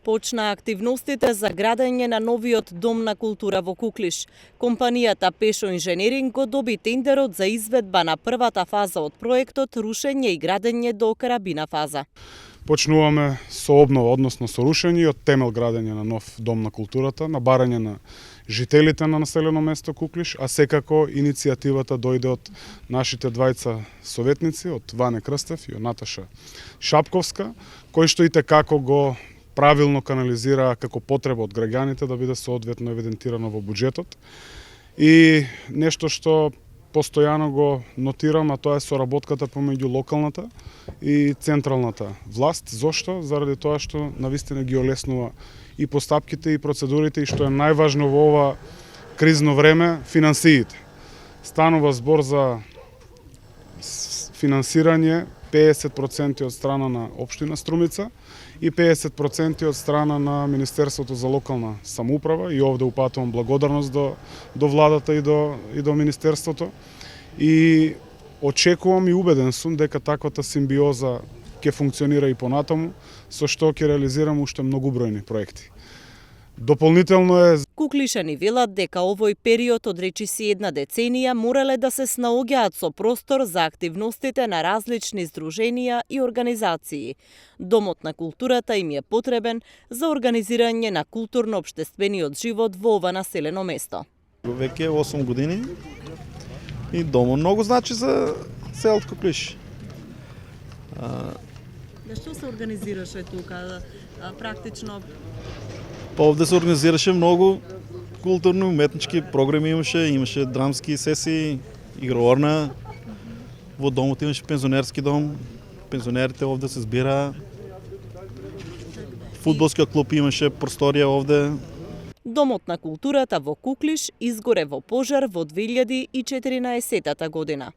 Почна активностите за градење на новиот Дом на култура во Куклиш. Компанијата Пешо Инженеринг го доби тендерот за изведба на првата фаза од проектот рушење и градење до карабина фаза. Почнуваме со обнова, односно со рушење и од темел градење на нов Дом на културата, на барање на жителите на населено место Куклиш, а секако иницијативата дојде од нашите двајца советници, од Ване Крстев и од Наташа Шапковска, кои што и текако го правилно канализира како потреба од граѓаните да биде соодветно евидентирано во буџетот. И нешто што постојано го нотирам, а тоа е соработката помеѓу локалната и централната власт. Зошто? Заради тоа што навистина ги олеснува и постапките и процедурите и што е најважно во ова кризно време, финансиите. Станува збор за финансирање 50% од страна на општина Струмица и 50% од страна на Министерството за локална самоуправа, и овде упатувам благодарност до владата и до Министерството. И очекувам и убеден сум дека таквата симбиоза ќе функционира и понатаму, со што ќе реализирам уште многубројни проекти. Дополнително е... Куклишани велат дека овој период од речиси една деценија морале да се снаоѓаат со простор за активностите на различни здруженија и организации. Домот на културата им е потребен за организирање на културно-општествениот живот во ова населено место. Веќе 8 години и домот многу значи за селото Куклиш. Што се организираше тука практично? Овде се организираше многу културни уметнички програми, имаше драмски сесии, игроорна. Во домот имаше пензионерски дом. Пензионерите овде се збира. Фудбалскиот клуб имаше просторија овде. Домот на културата во Куклиш изгоре во пожар во 2014 година.